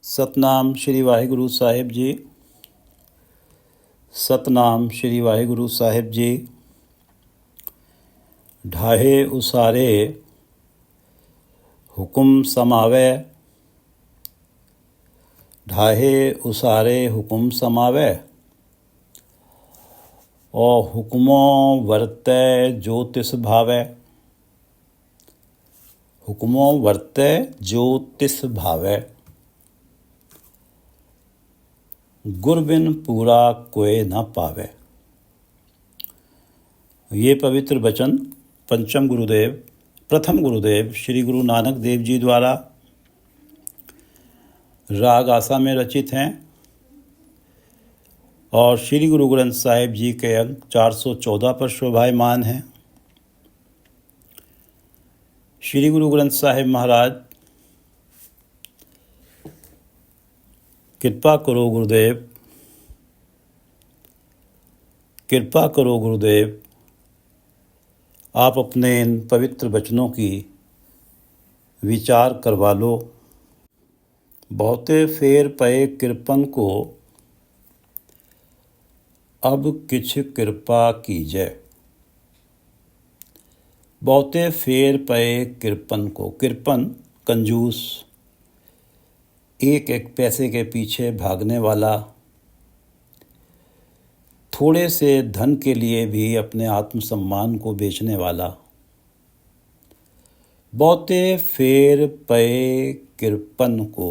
ਸਤਨਾਮ ਸ਼੍ਰੀ ਵਾਹਿਗੁਰੂ ਸਾਹਿਬ ਜੀ। ਸਤਨਾਮ ਸ਼੍ਰੀ ਵਾਹਿਗੁਰੂ ਸਾਹਿਬ ਜੀ। ਢਾਹੇ ਉਸਾਰੇ ਹੁਕਮ ਸਮਾਵੈ, ਢਾਹੇ ਉਸਾਰੇ ਹੁਕਮ ਸਮਾਵੈ। ਔ ਹੁਕਮੋ ਵਰਤੈ ਜੋ ਤਿਸ ਭਾਵੈ, ਹੁਕਮੋ ਵਰਤੈ ਜੋ ਤਿਸ ਭਾਵੈ। गुर बिन पूरा कोय न पावे। ये पवित्र वचन पंचम गुरुदेव प्रथम गुरुदेव श्री गुरु नानक देव जी द्वारा राग आसा में रचित हैं और श्री गुरु ग्रंथ साहिब जी के अंक 414 पर शोभायमान हैं। श्री गुरु ग्रंथ साहिब महाराज, कृपा करो गुरुदेव, कृपा करो गुरुदेव, आप अपने इन पवित्र वचनों की विचार करवा लो। बहुते फेर पए कृपन को, अब किछ कृपा कीजै। बहुते फेर पए कृपन को, कृपन कंजूस, एक एक पैसे के पीछे भागने वाला, थोड़े से धन के लिए भी अपने आत्मसम्मान को बेचने वाला। बहुते फेर पए कृपन को,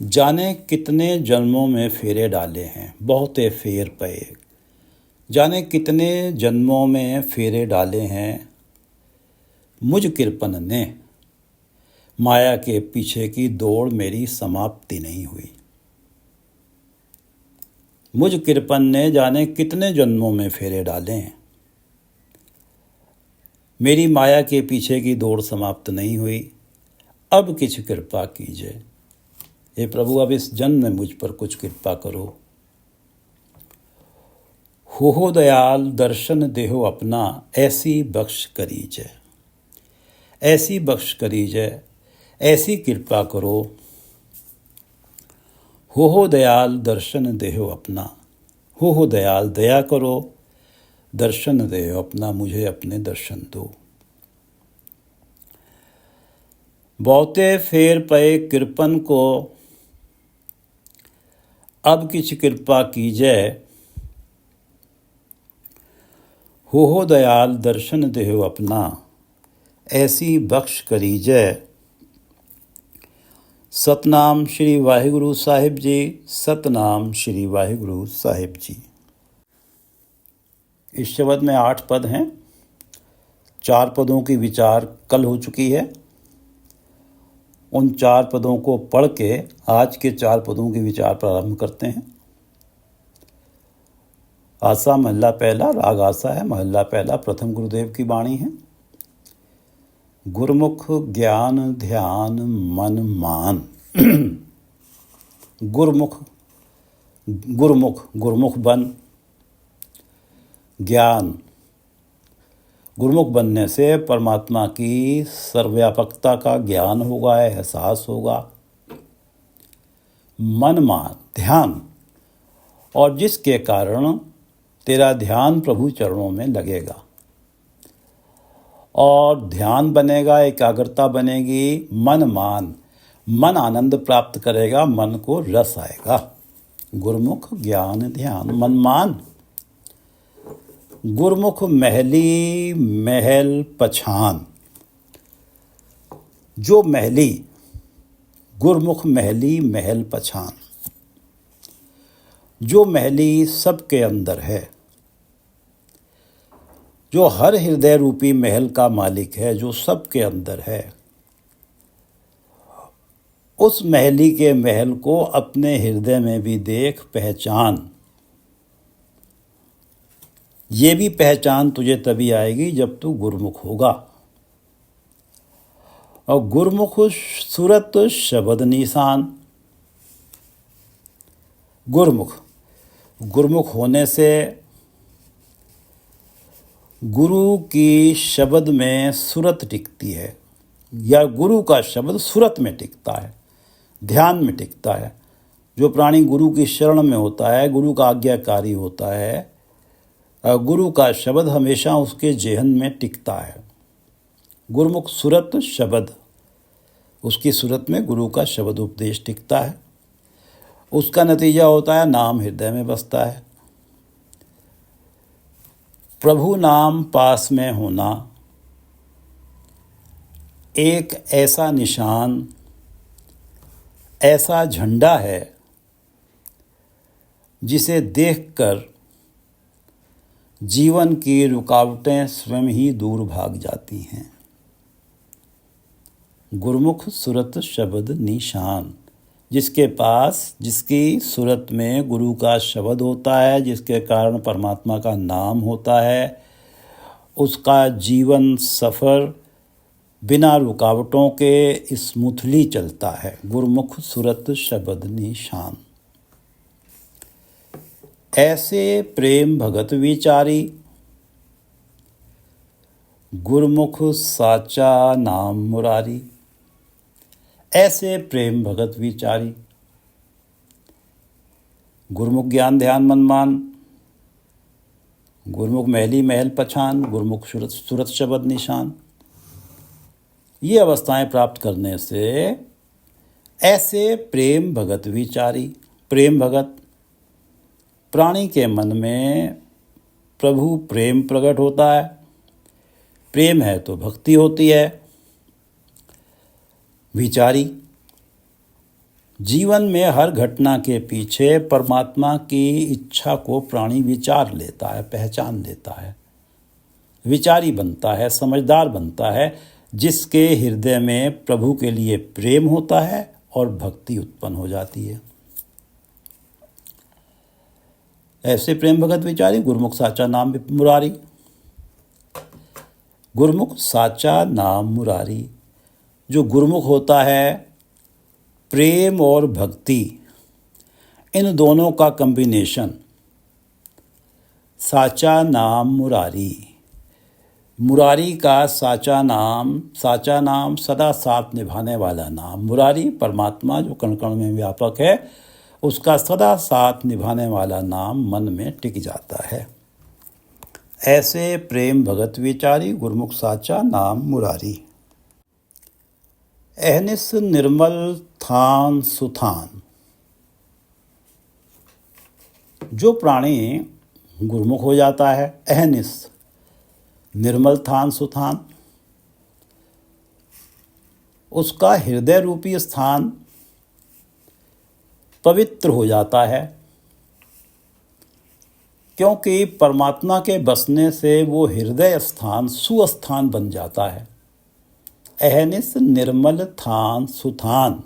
जाने कितने जन्मों में फेरे डाले हैं। बहुते फेर पए, जाने कितने जन्मों में फेरे डाले हैं। मुझ कृपन ने, माया के पीछे की दौड़ मेरी समाप्ति नहीं हुई। मुझ कृपन ने जाने कितने जन्मों में फेरे डाले हैं, मेरी माया के पीछे की दौड़ समाप्त नहीं हुई। अब किछ कृपा कीजिए। हे प्रभु, अब इस जन्म में मुझ पर कुछ कृपा करो। हो दयाल दर्शन देहो अपना, ऐसी बख्श करीजै, ऐसी बख्श करीजै, ऐसी कृपा करो। हो दयाल दर्शन देहो अपना, हो दयाल दया करो, दर्शन देहो अपना, मुझे अपने दर्शन दो। बहुते फेर पए कृपन को, अब किछ कृपा कीजै। हो दयाल दर्शन देहो अपना, ऐसी बख्श करीजै। सतनाम श्री वाहिगुरु साहिब जी। सतनाम श्री वाहिगुरु साहिब जी। इस शब्द में 8 पद हैं। 4 पदों की विचार कल हो चुकी है। उन 4 पदों को पढ़ के आज के 4 पदों की विचार प्रारंभ करते हैं। आसा महला पहला, राग आसा है। महला पहला प्रथम गुरुदेव की वाणी है। गुरमुख ज्ञान ध्यान मन मान। गुरमुख, गुरमुख, गुरमुख बन। ज्ञान, गुरमुख बनने से परमात्मा की सर्वव्यापकता का ज्ञान होगा, एहसास होगा। मन मान, ध्यान, और जिसके कारण तेरा ध्यान प्रभु चरणों में लगेगा और ध्यान बनेगा, एकाग्रता बनेगी। मन मान, मन आनंद प्राप्त करेगा, मन को रस आएगा। गुरमुख ज्ञान ध्यान मन मान। गुरमुख महली महल पछान। जो महली, गुरमुख महली महल पछान, जो महली सबके अंदर है, जो हर हृदय रूपी महल का मालिक है, जो सबके अंदर है, उस महली के महल को अपने हृदय में भी देख, पहचान। ये भी पहचान तुझे तभी आएगी जब तू गुरमुख होगा। और गुरमुख सूरत शब्द निशान। गुरमुख, गुरमुख होने से गुरु की शब्द में सूरत टिकती है, या गुरु का शब्द सूरत में टिकता है। ध्यान में टिकता है। जो प्राणी गुरु की शरण में होता है, गुरु का आज्ञाकारी होता है, गुरु का शब्द हमेशा उसके जेहन में टिकता है। गुरुमुख सुरत शब्द, उसकी सूरत में गुरु का शब्द उपदेश टिकता है। उसका नतीजा होता है नाम हृदय में बसता है। प्रभु नाम पास में होना एक ऐसा निशान, ऐसा झंडा है जिसे देखकर जीवन की रुकावटें स्वयं ही दूर भाग जाती हैं। गुरुमुख सुरत शब्द निशान, जिसकी सूरत में गुरु का शब्द होता है, जिसके कारण परमात्मा का नाम होता है, उसका जीवन सफ़र बिना रुकावटों के स्मूथली चलता है। गुरुमुख सुरत शब्द निशान। ऐसे प्रेम भगत विचारी, गुरुमुख साचा नाम मुरारी। ऐसे प्रेम भगत विचारी, गुरुमुख ज्ञान ध्यान मनमान, गुरुमुख महली महल पछान, गुरुमुख सूरत शब्द निशान। ये अवस्थाएं प्राप्त करने से ऐसे प्रेम भगत विचारी, प्रेम भगत, प्राणी के मन में प्रभु प्रेम प्रकट होता है। प्रेम है तो भक्ति होती है। विचारी, जीवन में हर घटना के पीछे परमात्मा की इच्छा को प्राणी विचार लेता है, पहचान लेता है, विचारी बनता है, समझदार बनता है, जिसके हृदय में प्रभु के लिए प्रेम होता है और भक्ति उत्पन्न हो जाती है। ऐसे प्रेम भगत विचारी, गुरुमुख साचा नाम मुरारी। गुरुमुख साचा नाम मुरारी, जो गुरुमुख होता है, प्रेम और भक्ति, इन दोनों का कॉम्बिनेशन, साचा नाम मुरारी। मुरारी का साचा नाम सदा साथ निभाने वाला नाम। मुरारी परमात्मा जो कण कण में व्यापक है, उसका सदा साथ निभाने वाला नाम मन में टिक जाता है। ऐसे प्रेम भगत विचारी, गुरुमुख साचा नाम मुरारी। अहनिस निर्मल थान सुथान, जो प्राणी गुरुमुख हो जाता है, अहनिस निर्मल थान सुथान, उसका हृदय रूपी स्थान पवित्र हो जाता है, क्योंकि परमात्मा के बसने से वो हृदय स्थान सुस्थान बन जाता है। अहनिस निर्मल थान सुथान,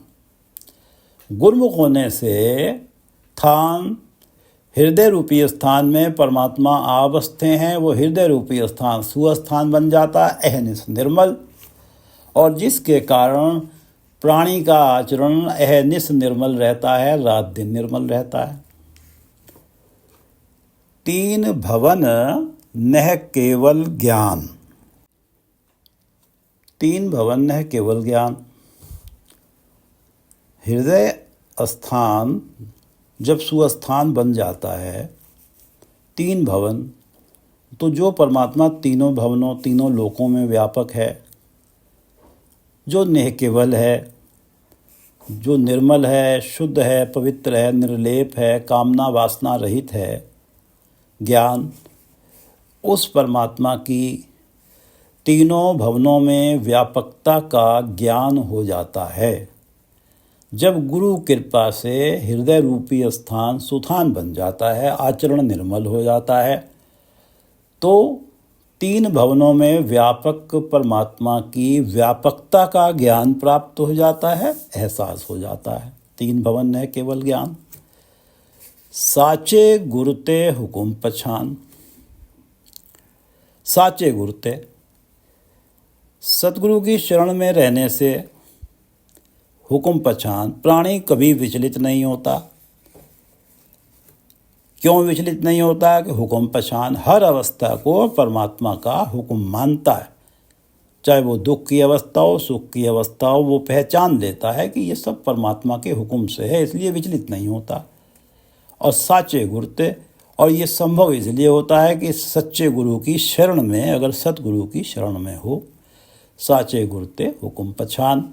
गुरुमुख होने से थान हृदय रूपी स्थान में परमात्मा आ बसते हैं। वो हृदय रूपी स्थान सुस्थान बन जाता है, अहनिस निर्मल, और जिसके कारण प्राणी का आचरण अहनिस निर्मल रहता है, रात दिन निर्मल रहता है। तीन भवन नह केवल ज्ञान, तीन भवन नह केवल ज्ञान। हृदय स्थान जब सुस्थान बन जाता है, तीन भवन, तो जो परमात्मा तीनों भवनों, तीनों लोकों में व्यापक है, जो नेह केवल है, जो निर्मल है, शुद्ध है, पवित्र है, निर्लेप है, कामना वासना रहित है, ज्ञान, उस परमात्मा की तीनों भवनों में व्यापकता का ज्ञान हो जाता है। जब गुरु कृपा से हृदय रूपी स्थान सुथान बन जाता है, आचरण निर्मल हो जाता है, तो तीन भवनों में व्यापक परमात्मा की व्यापकता का ज्ञान प्राप्त हो जाता है, एहसास हो जाता है। तीन भवन है केवल ज्ञान। साचे गुरुते हुकुम पछान, साचे गुरुते, सतगुरु की शरण में रहने से हुकुम पछान, प्राणी कभी विचलित नहीं होता। क्यों विचलित नहीं होता? कि हुकुम पछान हर अवस्था को परमात्मा का हुक्म मानता है, चाहे वो दुख की अवस्था हो, सुख की अवस्था हो, वो पहचान लेता है कि ये सब परमात्मा के हुक्म से है, इसलिए विचलित नहीं होता। और साचे गुरते, और ये संभव इसलिए होता है कि सच्चे गुरु की शरण में, अगर सतगुरु की शरण में हो, साचे गुरते हुक्म पछान।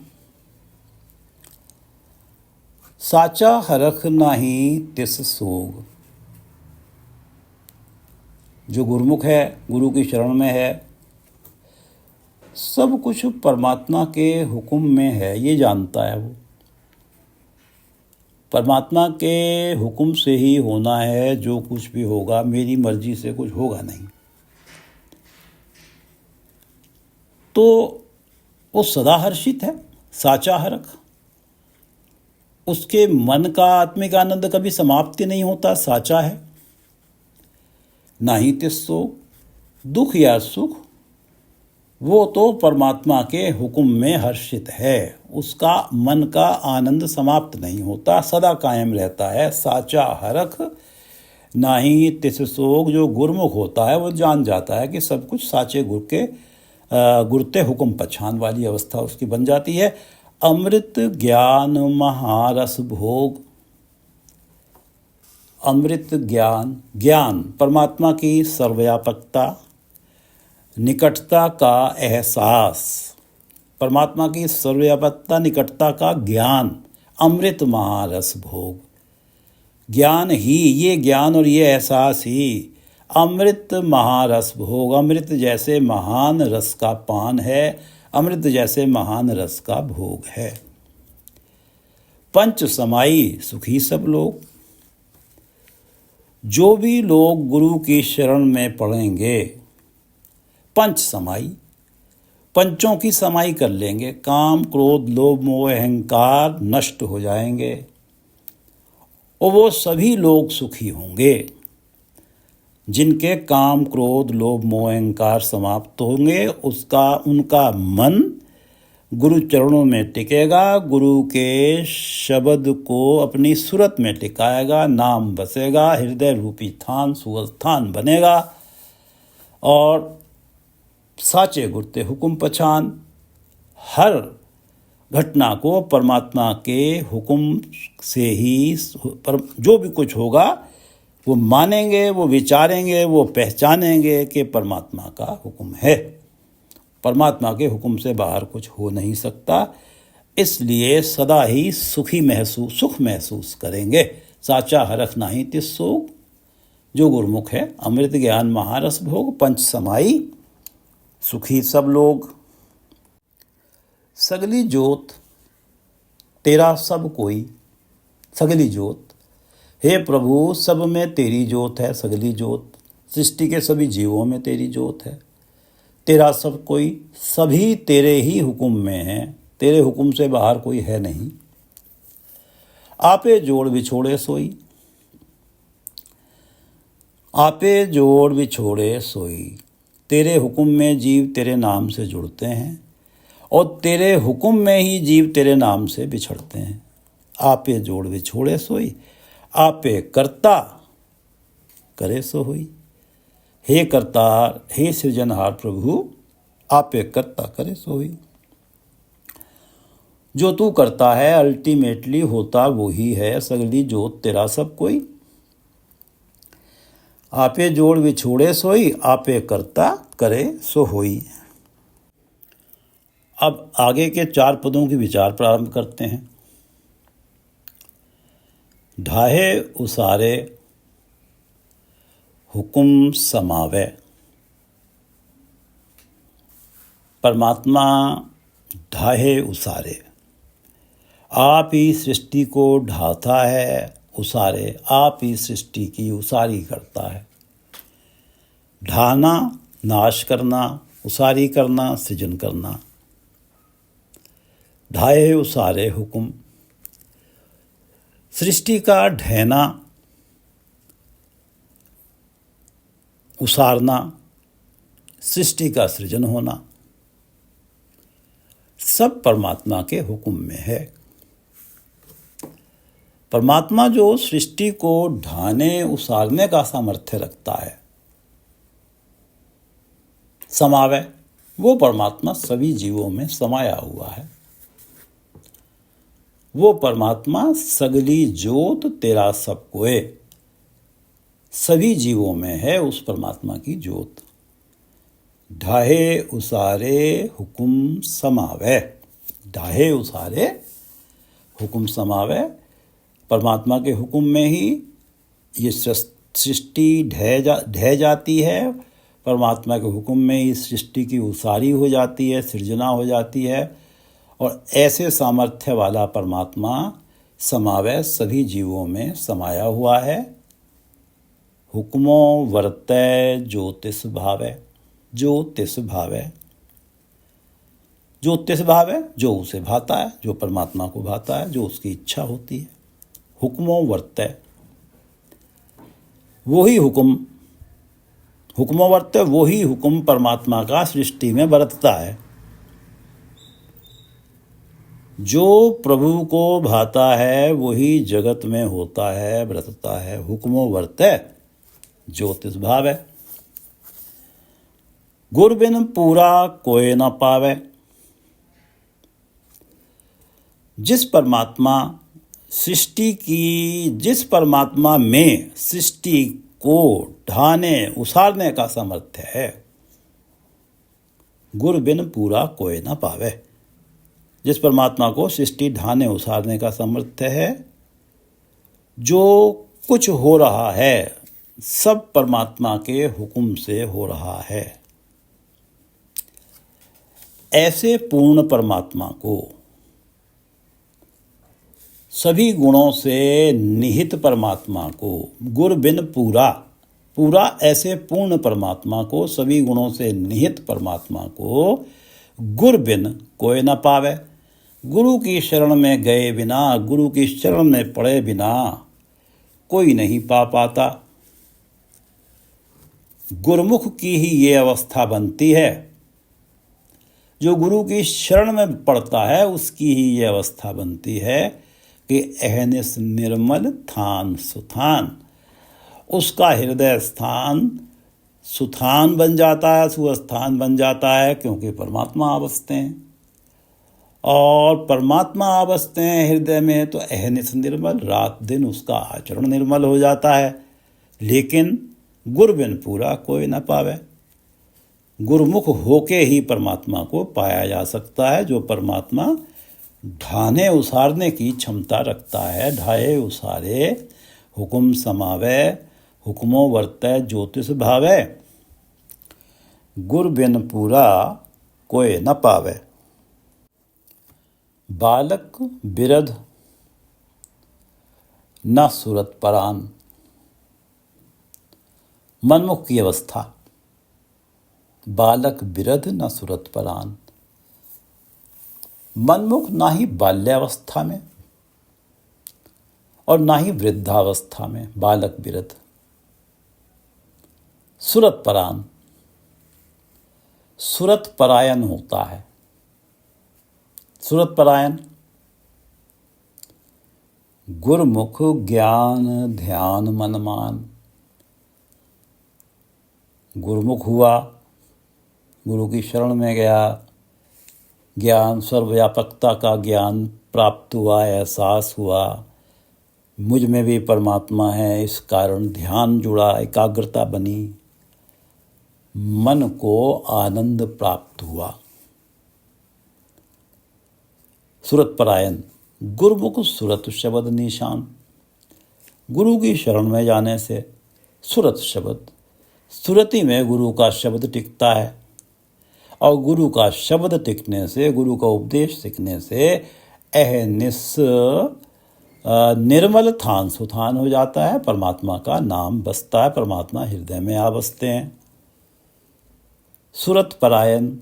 साचा हरख नाही तिस सोग। जो गुरुमुख है, गुरु की शरण में है, सब कुछ परमात्मा के हुक्म में है, ये जानता है वो। परमात्मा के हुक्म से ही होना है, जो कुछ भी होगा मेरी मर्जी से कुछ होगा नहीं। तो वो सदा हर्षित है, साचा हरख। उसके मन का आत्मिक आनंद कभी समाप्ति नहीं होता, साचा है। ना ही तिस्सो, दुख या सुख, वो तो परमात्मा के हुक्म में हर्षित है, उसका मन का आनंद समाप्त नहीं होता, सदा कायम रहता है। साचा हरख नाही तिस सोग। जो गुरमुख होता है वो जान जाता है कि सब कुछ साचे गुर के गुरते हुक्म पछान वाली अवस्था उसकी बन जाती है। अमृत ज्ञान महारस भोग। अमृत ज्ञान, ज्ञान परमात्मा की सर्वव्यापकता, निकटता का एहसास, परमात्मा की सर्वव्यापकता, निकटता का ज्ञान, अमृत महारस भोग। ज्ञान ही, ये ज्ञान और ये एहसास ही अमृत महारस भोग। अमृत जैसे महान रस का पान है, अमृत जैसे महान रस का भोग है। पंच समाई सुखी सब लोग। जो भी लोग गुरु की शरण में पड़ेंगे, पंच समाई, पंचों की समाई कर लेंगे। काम, क्रोध, लोभ, मोह, अहंकार नष्ट हो जाएंगे और वो सभी लोग सुखी होंगे। जिनके काम, क्रोध, लोभ, मोह, अहंकार समाप्त होंगे, उनका मन गुरु चरणों में टिकेगा, गुरु के शब्द को अपनी सूरत में टिकाएगा, नाम बसेगा, हृदय रूपी थान सुवस्थान बनेगा और साचे गुरते हुक्म पछान। हर घटना को परमात्मा के हुक्म से ही, जो भी कुछ होगा वो मानेंगे, वो विचारेंगे, वो पहचानेंगे कि परमात्मा का हुक्म है। परमात्मा के हुक्म से बाहर कुछ हो नहीं सकता, इसलिए सदा ही सुख महसूस करेंगे। साचा हरख नाही तिस सोग। जो गुरमुख है, अमृत ज्ञान महारस भोग। पंच समाई सुखी सब लोग। सगली जोत तेरा सब कोई। सगली जोत, हे प्रभु सब में तेरी जोत है। सगली जोत, सृष्टि के सभी जीवों में तेरी जोत है। तेरा सब कोई, सभी तेरे ही हुक्म में हैं, तेरे हुक्म से बाहर कोई है नहीं। आपे जोड़ बिछोड़े सोई। आपे जोड़ बिछोड़े सोई। तेरे हुक्म में जीव तेरे नाम से जुड़ते हैं और तेरे हुक्म में ही जीव तेरे नाम से बिछड़ते हैं। आपे जोड़ बिछोड़े सोई, आपे करता करे सो होई। हे करतार, हे सृजनहार प्रभु, आपे करता करे सो होई। जो तू करता है अल्टीमेटली होता वो ही है। सगली जोत तेरा सब कोई। आपे जोड़ बिछोड़े सोई, आपे करता करे सो होई। अब आगे के 4 पदों की विचार प्रारंभ करते हैं। ढाहे उसारे हुक्म समावे। परमात्मा ढाहे उसारे, आप ही सृष्टि को ढाता है, उसारे, आप ही सृष्टि की उसारी करता है। ढाना नाश करना, उसारी करना सृजन करना। ढाए उसारे हुक्म, सृष्टि का ढहना, उसारना, सृष्टि का सृजन होना, सब परमात्मा के हुक्म में है। परमात्मा जो सृष्टि को ढाने उसारने का सामर्थ्य रखता है। समावे, वो परमात्मा सभी जीवों में समाया हुआ है। वो परमात्मा सगली जोत तेरा सब कोय, सभी जीवों में है उस परमात्मा की जोत। ढाहे उसारे हुकुम समावे, ढाहे उसारे हुकुम समावे, परमात्मा के हुक्म में ही ये सृष्टि ढह जाती है, परमात्मा के हुक्म में ही सृष्टि की उसारी हो जाती है, सृजना हो जाती है। और ऐसे सामर्थ्य वाला परमात्मा समावय सभी जीवों में समाया हुआ है। हुक्मो वर्तय ज्योतिष भावै, ज्योतिष भावै, ज्योतिष भाव है जो उसे भाता है, जो परमात्मा को भाता है, जो उसकी इच्छा होती है। हुक्मो वर्तय, वही हुक्म, हुक्मो वर्तय वही हुक्म परमात्मा का सृष्टि में बरतता है। जो प्रभु को भाता है वही जगत में होता है, बरतता है। हुक्मो वर्तय ज्योतिष भाव है। गुर बिन पूरा कोई न पावे, जिस परमात्मा में सृष्टि को ढाने उसारने का सामर्थ्य है, गुर बिन पूरा कोई न पावे, जिस परमात्मा को सृष्टि ढाने उसारने का सामर्थ्य है, जो कुछ हो रहा है सब परमात्मा के हुक्म से हो रहा है, ऐसे पूर्ण परमात्मा को, सभी गुणों से निहित परमात्मा को, गुर बिन पूरा, पूरा ऐसे पूर्ण परमात्मा को, सभी गुणों से निहित परमात्मा को गुर बिन कोई न पावे, गुरु की शरण में गए बिना, गुरु की शरण में पड़े बिना कोई नहीं पा पाता। गुरमुख की ही ये अवस्था बनती है, जो गुरु की शरण में पड़ता है उसकी ही ये अवस्था बनती है कि अहनिस निर्मल थान सुथान, उसका हृदय स्थान सुथान बन जाता है, सुस्थान बन जाता है, क्योंकि परमात्मा आबसते हैं। और परमात्मा आबसते हैं हृदय में तो अहनिस निर्मल, रात दिन उसका आचरण निर्मल हो जाता है। लेकिन गुर बिन पूरा कोई न पावे, गुरुमुख होके ही परमात्मा को पाया जा सकता है, जो परमात्मा ढाने उसारने की क्षमता रखता है। ढाए उसारे हुकुम समावे, हुक्मो वर्तय ज्योतिष भावै, गुर बिन पूरा कोई न पावे। बालक बिरध न सुरत परान, मनमुख की अवस्था। बालक बिरध न सुरत परान, मनमुख ना ही बाल्यावस्था में और ना ही वृद्धावस्था में बालक बिरध। सुरत परान, सुरत परायण होता है। सुरत परायण गुरमुख ज्ञान ध्यान मनमान, गुरुमुख हुआ, गुरु की शरण में गया, ज्ञान सर्वव्यापकता का ज्ञान प्राप्त हुआ, एहसास हुआ, मुझ में भी परमात्मा है, इस कारण ध्यान जुड़ा, एकाग्रता बनी, मन को आनंद प्राप्त हुआ। सुरत परायण गुरुमुख सुरत शब्द निशान, गुरु की शरण में जाने से सुरत शब्द, सुरति में गुरु का शब्द टिकता है, और गुरु का शब्द टिकने से, गुरु का उपदेश सीखने से अहनिस निर्मल थान सुथान हो जाता है, परमात्मा का नाम बसता है, परमात्मा हृदय में आ बसते हैं। सुरत परायण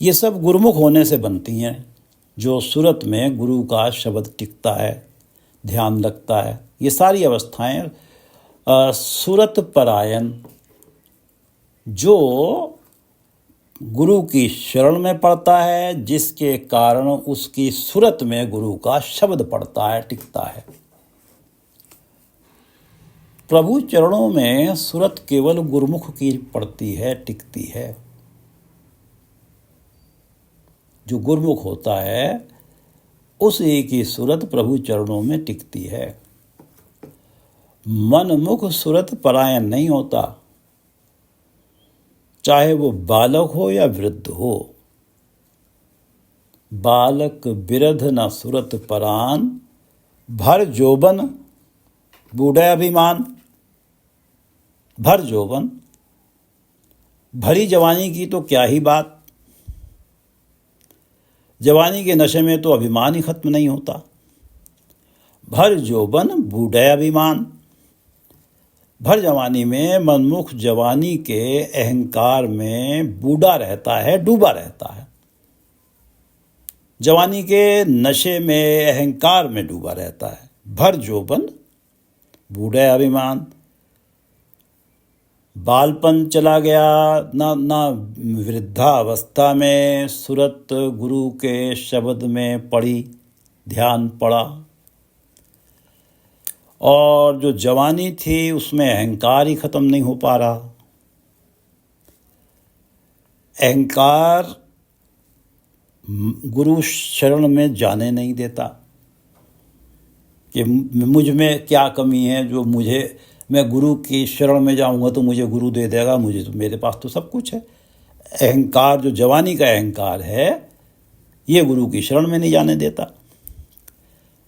ये सब गुरुमुख होने से बनती हैं, जो सुरत में गुरु का शब्द टिकता है, ध्यान लगता है। ये सारी अवस्थाएं सुरत परायण, जो गुरु की शरण में पड़ता है, जिसके कारण उसकी सुरत में गुरु का शब्द पड़ता है, टिकता है। प्रभु चरणों में सुरत केवल गुरुमुख की पड़ती है, टिकती है। जो गुरमुख होता है उस एक ही सूरत प्रभु चरणों में टिकती है। मनमुख सूरत परायण नहीं होता, चाहे वो बालक हो या वृद्ध हो। बालक बिरध न सूरत परान, भर जोबन बूढ़े अभिमान। भर जोबन, भरी जवानी की तो क्या ही बात, जवानी के नशे में तो अभिमान ही खत्म नहीं होता। भर जोबन बूढ़े अभिमान, भर जवानी में मनमुख जवानी के अहंकार में बूढ़ा रहता है, डूबा रहता है। जवानी के नशे में अहंकार में डूबा रहता है। भर जोबन बूढ़े अभिमान, बालपन चला गया ना वृद्धावस्था में सूरत गुरु के शब्द में पड़ी, ध्यान पड़ा। और जो जवानी थी उसमें अहंकार ही खत्म नहीं हो पा रहा। अहंकार गुरु शरण में जाने नहीं देता कि मुझ में क्या कमी है जो मैं गुरु की शरण में जाऊंगा तो मुझे गुरु दे देगा, मुझे तो मेरे पास तो सब कुछ है। अहंकार, जो जवानी का अहंकार है, ये गुरु की शरण में नहीं जाने देता।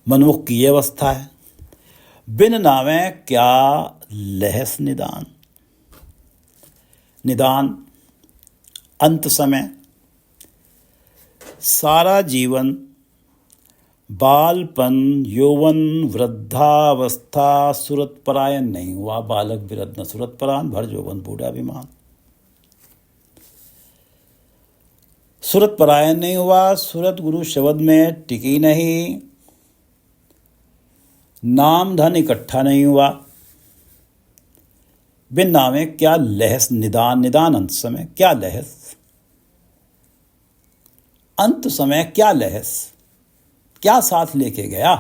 मनमुख की ये अवस्था है। बिन नावे क्या लहस निदान। निदान अंत समय, सारा जीवन बालपन, यौवन, वृद्धावस्था सूरत परायण नहीं हुआ। बालक बिरध न सूरत परायण, भर यौवन बूढ़ा अभिमान। सूरत परायण नहीं हुआ, सूरत गुरु शब्द में टिकी नहीं, नाम धन इकट्ठा नहीं हुआ। बिन नामे क्या लहस निदान। निदान अंत समय, क्या लहस अंत समय, क्या लहस, क्या साथ लेके गया।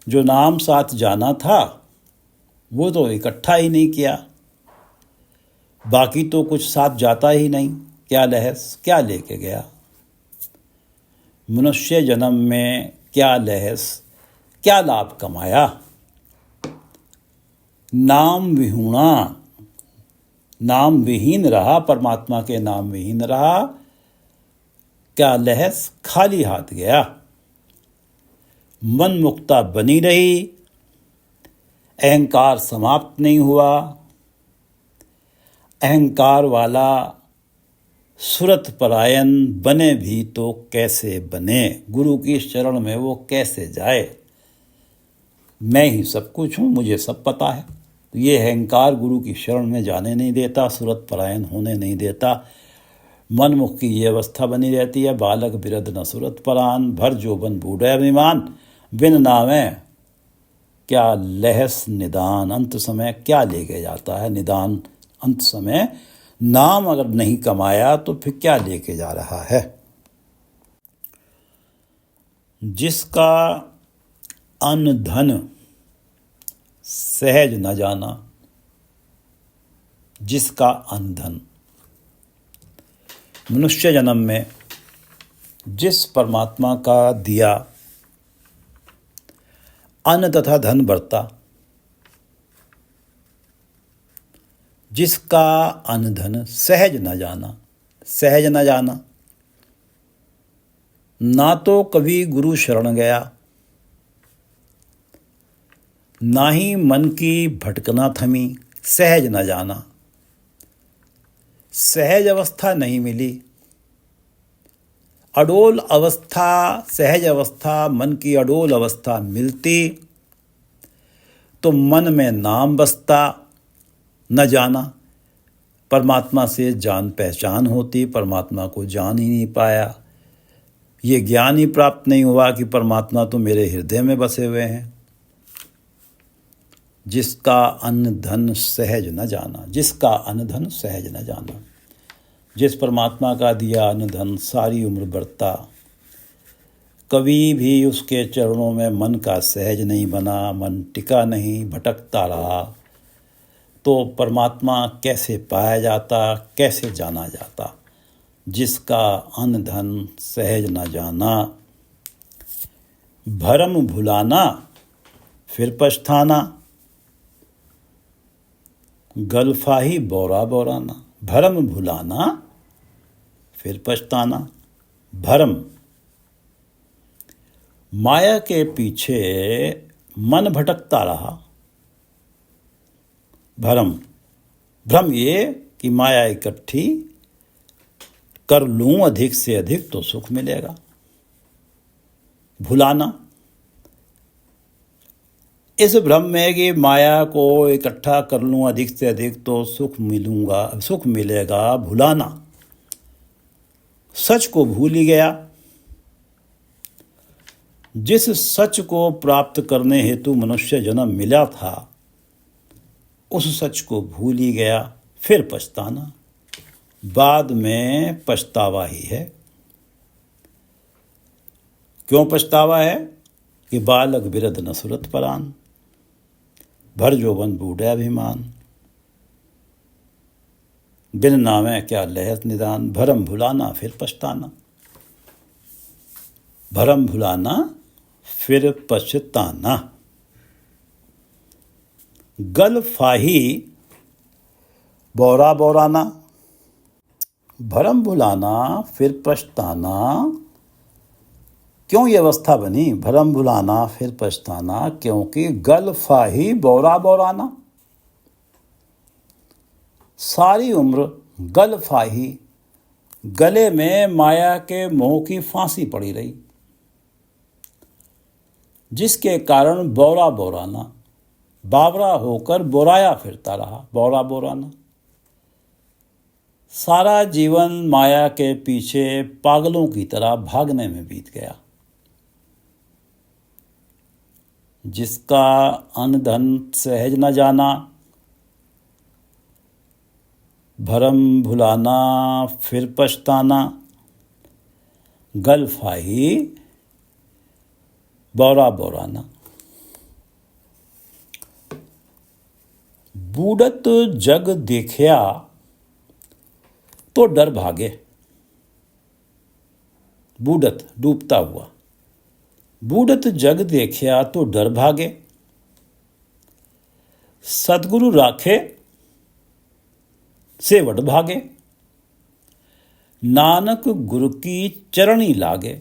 जो नाम साथ जाना था वो तो इकट्ठा ही नहीं किया, बाकी तो कुछ साथ जाता ही नहीं। क्या लहस, क्या लेके गया। मनुष्य जन्म में क्या लहस, क्या लाभ कमाया। नाम विहूणा, नाम विहीन रहा, परमात्मा के नाम विहीन रहा। क्या लहस, खाली हाथ गया। मन मुक्ता बनी रही, अहंकार समाप्त नहीं हुआ। अहंकार वाला सूरत परायण बने भी तो कैसे बने, गुरु की शरण में वो कैसे जाए। मैं ही सब कुछ हूँ, मुझे सब पता है। तो ये अहंकार गुरु की शरण में जाने नहीं देता, सूरत परायण होने नहीं देता। मनमुख की ये अवस्था बनी रहती है। बालक बिरध न सूरत परान, भर जोबन बूढ़े अभिमान। बिन नामे क्या लहस निदान। अंत समय क्या लेके जाता है निदान। अंत समय नाम अगर नहीं कमाया तो फिर क्या लेके जा रहा है। जिसका अन्न धन सहज न जाना। जिसका अन्न धन, मनुष्य जन्म में जिस परमात्मा का दिया अन्न तथा धन बरता, जिसका अन्न धन सहज न जाना। सहज न जाना, ना तो कभी गुरु शरण गया, ना ही मन की भटकना थमी। सहज न जाना, सहज अवस्था नहीं मिली। अडोल अवस्था, सहज अवस्था, मन की अडोल अवस्था मिलती तो मन में नाम बसता, न जाना। परमात्मा से जान पहचान होती, परमात्मा को जान ही नहीं पाया। ये ज्ञान ही प्राप्त नहीं हुआ कि परमात्मा तो मेरे हृदय में बसे हुए हैं। जिसका अन्न धन सहज न जाना। जिसका अन्न धन सहज न जाना, जिस परमात्मा का दिया अन्न धन सारी उम्र बरता, कभी भी उसके चरणों में मन का सहज नहीं बना, मन टिका नहीं, भटकता रहा, तो परमात्मा कैसे पाया जाता, कैसे जाना जाता। जिसका अन्न धन सहज न जाना। भरम भुलाना फिर पछताना, गलफाही बौरा बौराना। भरम भुलाना फिर पछताना। भरम, माया के पीछे मन भटकता रहा। भरम, भ्रम ये कि माया इकट्ठी कर लूं अधिक से अधिक तो सुख मिलेगा। भुलाना, इस भ्रम में कि माया को इकट्ठा कर लूं अधिक से अधिक तो सुख मिलेगा। भुलाना, सच को भूल ही गया। जिस सच को प्राप्त करने हेतु मनुष्य जन्म मिला था, उस सच को भूल ही गया। फिर पछताना, बाद में पछतावा ही है। क्यों पछतावा है? कि बालक बिरद न सुरत परान, भर जोबन बूढ़े अभिमान। बिन नामे क्या लहत निदान। भरम भुलाना फिर पछताना। भरम भुलाना फिर पछताना। गल फाही बौरा बौराना। भरम भुलाना फिर पछताना। क्यों ये अवस्था बनी? भरम भुलाना फिर पछताना, क्योंकि गल फाही बौरा बौराना। सारी उम्र गल फाही, गले में माया के मोह की फांसी पड़ी रही, जिसके कारण बौरा बौराना, बावरा होकर बोराया फिरता रहा। बौरा बौराना, सारा जीवन माया के पीछे पागलों की तरह भागने में बीत गया। जिसका अन्न धन सहज न जाना। भरम भुलाना फिर पछताना, गल फाही बौरा बौराना। बूढ़त जग देखया तो डर भागे। बूढ़त डूबता हुआ। बूढ़त जग देखया तो डर भागे। सतगुरु राखे से वड भागे। नानक गुरु की चरणी लागे।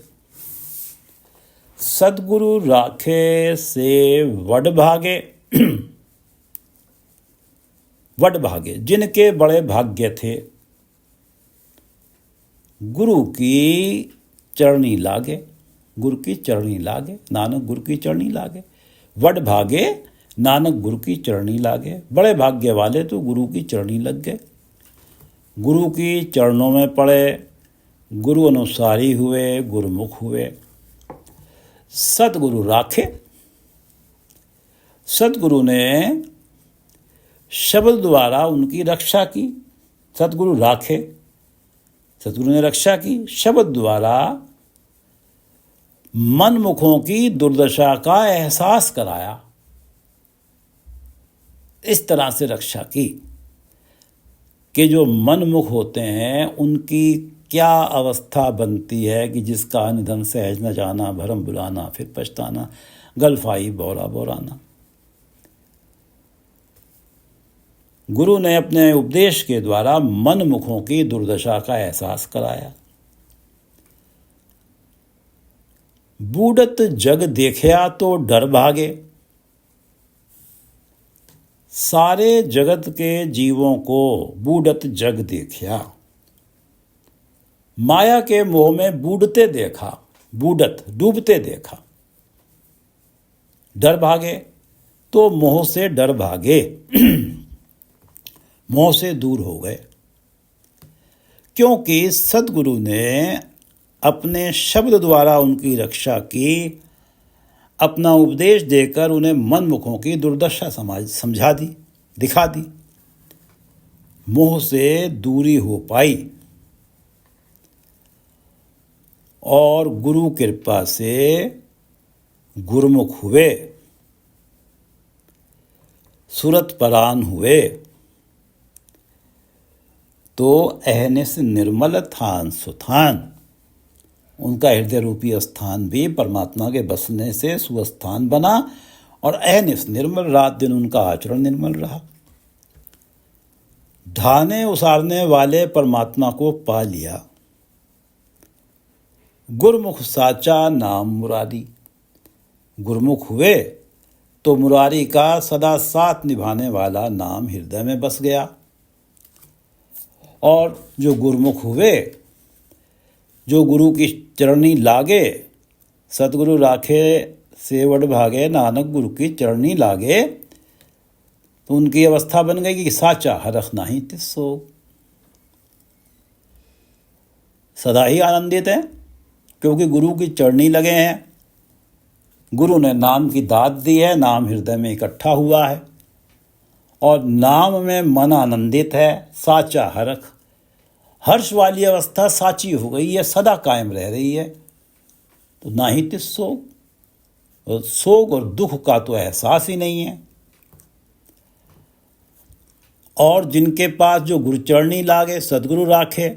सतगुरु राखे से वड भागे। वड भागे, जिनके बड़े भाग्य थे, गुरु की चरणी लागे। गुरु की चरणी लागे, नानक गुरु की चरणी लागे। वड भागे, नानक गुरु की चरणी लागे। बड़े भाग्य वाले तो गुरु की चरणी लग गए, गुरु की चरणों में पड़े, गुरु अनुसारी हुए, गुरुमुख हुए। सतगुरु राखे, सतगुरु ने शब्द द्वारा उनकी रक्षा की। सतगुरु राखे, सतगुरु ने रक्षा की। शब्द द्वारा मनमुखों की दुर्दशा का एहसास कराया। इस तरह से रक्षा की कि जो मनमुख होते हैं उनकी क्या अवस्था बनती है कि जिसका निधन सहज न जाना। भरम बुलाना फिर पछताना, गलफाई बौरा बौराना। गुरु ने अपने उपदेश के द्वारा मनमुखों की दुर्दशा का एहसास कराया। बूढ़त जग देखया तो डर भागे। सारे जगत के जीवों को बूढ़त जग देखया, माया के मोह में बूढ़ते देखा, बूढ़त डूबते देखा। डर भागे तो मोह से डर भागे, मोह से दूर हो गए, क्योंकि सद्गुरु ने अपने शब्द द्वारा उनकी रक्षा की। अपना उपदेश देकर उन्हें मनमुखों की दुर्दशा समझा दी, दिखा दी। मोह से दूरी हो पाई और गुरु कृपा से गुरुमुख हुए, सुरत परान हुए। तो अहनिस निर्मल थान सुथान, उनका हृदय रूपी स्थान भी परमात्मा के बसने से सुस्थान बना और अहनिस निर्मल, रात दिन उनका आचरण निर्मल रहा। ढाने उसारने वाले परमात्मा को पा लिया, गुरमुख साचा नाम मुरारी। गुरमुख हुए तो मुरारी का सदा साथ निभाने वाला नाम हृदय में बस गया। और जो गुरमुख हुए, जो गुरु की चरणी लागे, सतगुरु राखे सेवड़ भागे, नानक गुरु की चरणी लागे, तो उनकी अवस्था बन गई कि साचा हरख नाही तिसो, सदा ही आनंदित है, क्योंकि गुरु की चरणी लगे हैं। गुरु ने नाम की दात दी है, नाम हृदय में इकट्ठा हुआ है और नाम में मन आनंदित है। साचा हरख, हर्ष वाली अवस्था साची हो गई है, सदा कायम रह रही है। तो ना ही तिसोग, शोक और दुख का तो एहसास ही नहीं है। और जिनके पास जो गुरुचरणी लागे, सदगुरु राखे,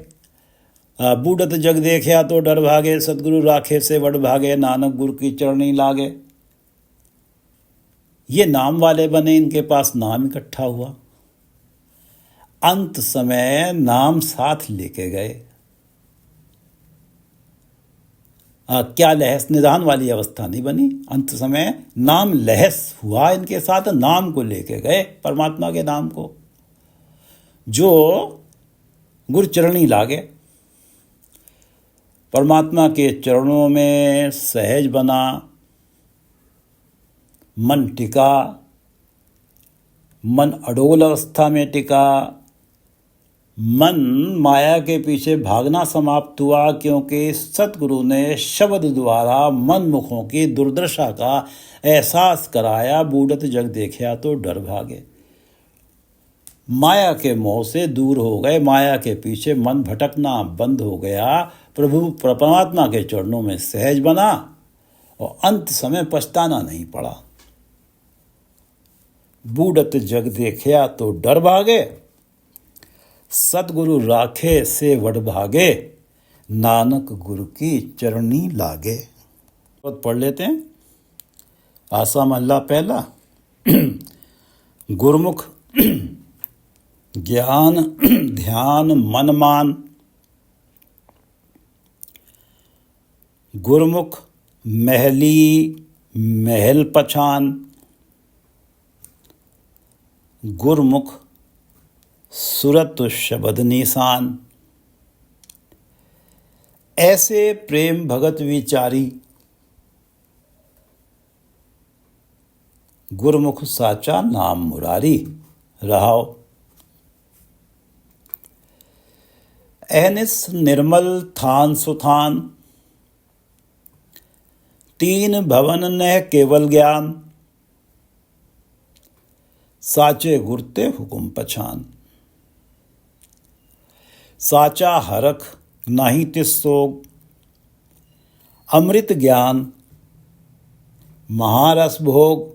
बूढ़त जग देखया तो डर भागे, सदगुरु राखे से वड भागे, नानक गुरु की चरणी लागे, ये नाम वाले बने, इनके पास नाम इकट्ठा हुआ। अंत समय नाम साथ लेके गए। क्या लहस निदान वाली अवस्था नहीं बनी, अंत समय नाम लहस हुआ इनके साथ, नाम को लेके गए, परमात्मा के नाम को। जो गुरुचरणी लागे, परमात्मा के चरणों में सहज बना, मन टिका, मन अडोल अवस्था में टिका, मन माया के पीछे भागना समाप्त हुआ, क्योंकि सतगुरु ने शब्द द्वारा मन मुखों की दुर्दशा का एहसास कराया। बूढ़त जग देखया तो डर भागे, माया के मोह से दूर हो गए, माया के पीछे मन भटकना बंद हो गया, प्रभु परमात्मा के चरणों में सहज बना और अंत समय पछताना नहीं पड़ा। बूढ़त जग देखया तो डर भागे, सतगुरु राखे से वड भागे, नानक गुरु की चरणी लागे। पढ़ लेते हैं। आसा महला पहला। गुरमुख ज्ञान ध्यान मन मान, गुरमुख महली महल पछान, गुरमुख सुरत शब्द निशान। ऐसे प्रेम भगत विचारी, गुरमुख साचा नाम मुरारी। रहाओ। अहनिस निर्मल थान सुथान, तीन भवन न केवल ज्ञान, साचे गुरते हुकुम पछान। साचा हरख नाही तिसोग, अमृत ज्ञान महारस भोग।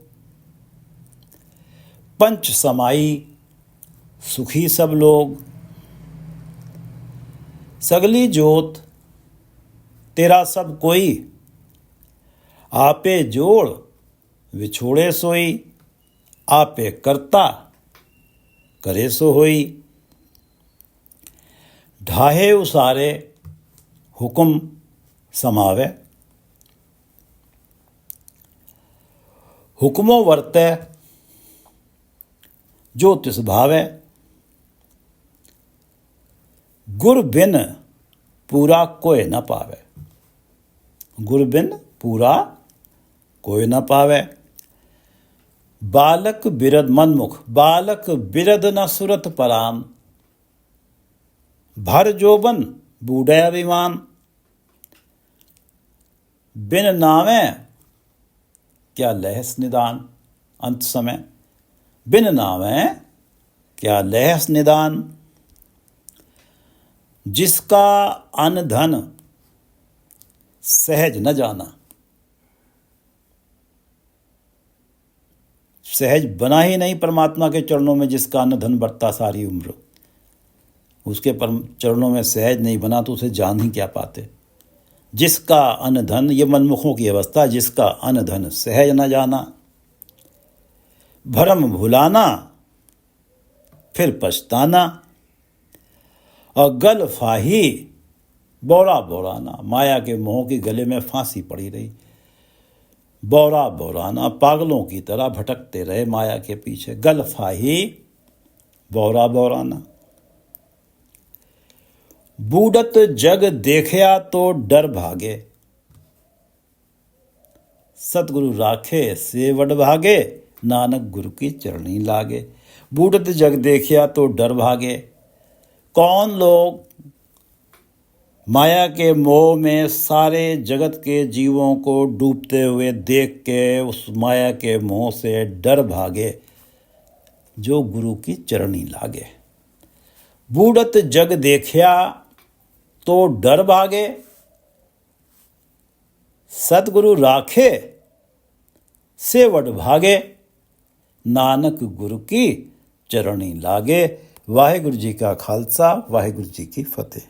पंच समाई सुखी सब लोग, सगली जोत तेरा सब कोई। आपे जोड़ विछोड़े सोई, आपे करता करे सो होई। ढाहे उसारे हुक्म समावे, हुक्मों वर्ते जो तिस भावे। गुर बिन पूरा कोई न पावे, गुर बिन पूरा कोई न पावे। बालक बिरद मनमुख, बालक बिरद न सुरत पराम। भर जोबन बूढ़े अभिमान, बिन नावे क्या लहस निदान। अंत समय बिन नावे क्या लहस निदान। जिसका अन्न धन सहज न जाना, सहज बना ही नहीं परमात्मा के चरणों में जिसका अन्न धन बरता सारी उम्र। उसके चरणों में सहज नहीं बना तो उसे जान ही क्या पाते। जिसका अन्न धन, ये मनमुखों की अवस्था, जिसका अन्न धन सहज न जाना, भरम भुलाना फिर पछताना, और गल फाही बौरा बौराना। माया के मोह की गले में फांसी पड़ी रही, बौरा बौराना, पागलों की तरह भटकते रहे माया के पीछे। गल फाही बौरा बौराना। बूढ़त जग देखया तो डर भागे, सतगुरु राखे सेवड भागे, नानक गुरु की चरणी लागे। बूढ़त जग देखया तो डर भागे। कौन लोग माया के मोह में सारे जगत के जीवों को डूबते हुए देख के उस माया के मोह से डर भागे, जो गुरु की चरणी लागे। बूढ़त जग देखया तो डर भागे, सतगुरु राखे सेवड भागे, नानक गुरु की चरणी लागे। वाहिगुरु जी का खालसा, वाहिगुरु जी की फतेह।